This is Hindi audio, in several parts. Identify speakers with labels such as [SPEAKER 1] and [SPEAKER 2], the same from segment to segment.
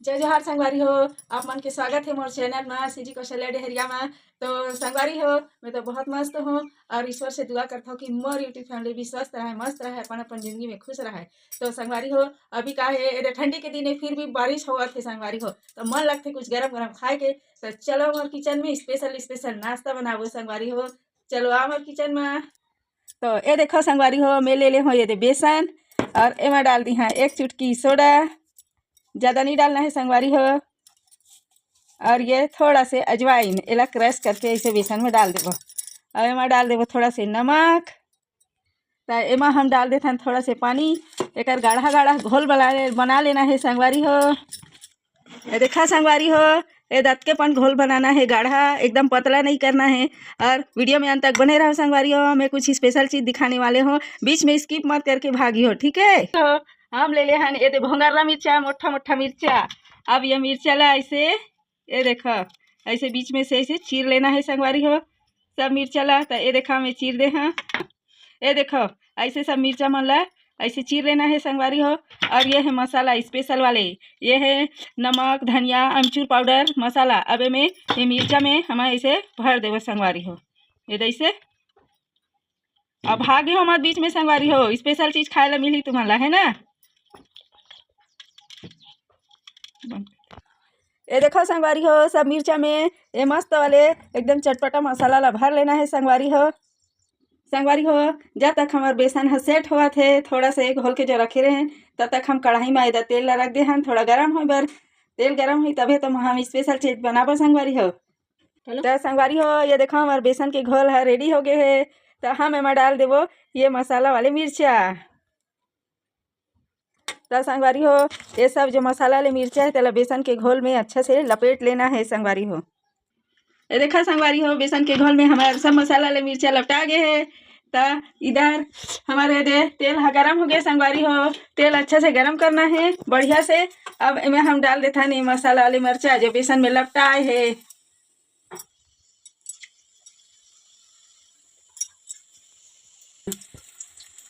[SPEAKER 1] जय जोहार संगवारी हो। आप मन के स्वागत है मोर चैनल में सीजी कौशल्या डेहरिया में। तो संगवारी हो, मैं तो बहुत मस्त हूँ और ईश्वर से दुआ करता हूँ कि मोर यूट्यूब फैमिली भी स्वस्थ रहे, मस्त रहे, अपन अपन जिंदगी में खुश रहे। तो संगवारी हो, अभी का है ये ठंडी के दिन है, फिर भी बारिश हुआ थे संगवारी हो, तो मन लगते कुछ गरम गरम खाए के। तो चलो मोर किचन में स्पेशल नाश्ता बनाबो संगवारी हो। चलो आ मोर किचन में। तो ये देखो संगवारी हो, मैं ले हो ये दे बेसन और एमा डाल दी हाँ 1 चुटकी सोडा, ज़्यादा नहीं डालना है संगवारी हो। और ये थोड़ा से अजवाइन एला क्रश करके इसे बेसन में डाल देबो। और एमा डाल देबो थोड़ा से नमक। तो एमा हम डाल देते हैं थोड़ा से पानी। एक गाढ़ा गाढ़ा घोल बना लेना है संगवारी हो। ये देखा संगवारी हो, ये दत्केपन घोल बनाना है, गाढ़ा एकदम पतला नहीं करना है। और वीडियो में अंत तक बने रहो संगवारी हो, मैं कुछ स्पेशल चीज़ दिखाने वाले हो, बीच में स्किप मत करके भागी हो, ठीक है। तो हम ले हैं ये भोंगरा मिर्चा, मोटा मोटा मिर्चा। अब ये मिर्चा ला ऐसे ये देखो ऐसे बीच में से ऐसे चीर लेना है संगवारी हो सब मिर्चा ला। तो ये देखा मैं चीर दे हाँ, ये देखो ऐसे सब मिर्चा मन ला ऐसे चीर लेना है संगवारी हो। और ये है मसाला स्पेशल वाले, ये है नमक, धनिया, अमचूर पाउडर मसाला। अब में ये मिर्चा में हम ऐसे भर देव संगवारी हो, ये ऐसे। अब भागे हो मत बीच में संगवारी हो, स्पेशल चीज खाए ला मिली तुम्हारा है ना। ये देखो संगवारी हो, सब मिर्चा में ये मस्त वाले एकदम चटपटा मसाला ला भर लेना है संगवारी हो। संगवारी हो, जब तक हमारे बेसन ह सेट हुआ थे, थोड़ा सा एक घोल के जो रखे रहे तब तक हम कढ़ाई में इधर तेल ला रख दे हैं, थोड़ा गर्म हो बर। तेल गर्म हुई तभी तो हम स्पेशल चीज बनाबो संगवारी हो। तो संगवारी हो, ये देखो हमारे बेसन के घोल है रेडी हो गए है। तो हम एमा डाल देवो ये मसाला वाले मिर्चा। तो संगवारी हो, ये सब जो मसाला वाले मिर्चा है तेला बेसन के घोल में अच्छा से लपेट लेना है संगवारी हो। ये देखा संगवारी हो, बेसन के घोल में हमारे सब मसाला वाले मिर्चा लपटा गए है। तो इधर हमारे दे तेल गरम हो गया संगवारी हो, तेल अच्छा से गरम करना है बढ़िया से। अब इनमें हम डाल देता है मसाला वाले मिर्चा जो बेसन में लपटाए है।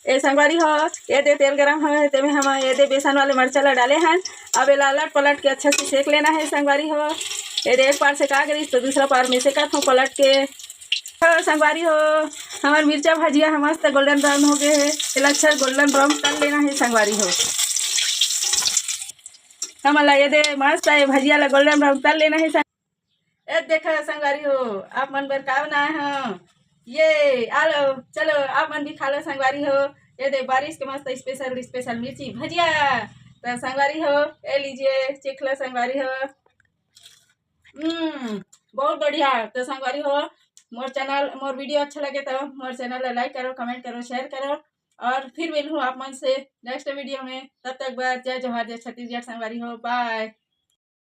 [SPEAKER 1] ये संगवारी हो, ये दे तेल गरम है तो हम ये दे बेसन वाले मिर्चा ला डाले हैं। अब ये लालट पलट के अच्छा से सेक लेना है संगवारी हो। ये एक पार से का करी तो दूसरा पार में सेकत हूँ पलट के। संगवारी हो, हमारे मिर्चा भजिया है मस्त गोल्डन ब्राउन हो गए है, अच्छा गोल्डन ब्राउन तल लेना है संगवारी हो। हमारा ये दे मस्त है भजिया ला गोल्डन ब्राउन तल लेना है। ए देखो संगवारी हो, आप मन बर का बनाए हैं, ये आलो चलो आप मन भी खा लो संगवारी हो। ये दे बारिश के मस्त स्पेशल मिर्ची भजिया। तो संगवारी हो ये लीजिए चेक लो संगवारी हो। बहुत बढ़िया। तो संगवारी हो, मोर वीडियो अच्छा लगे तो मोर चैनल लाइक करो, कमेंट करो, शेयर करो। और फिर मिलूँ आप मन से नेक्स्ट वीडियो में, तब तक बाद जय जोहार, जय छत्तीसगढ़ संगवारी हो, बाय।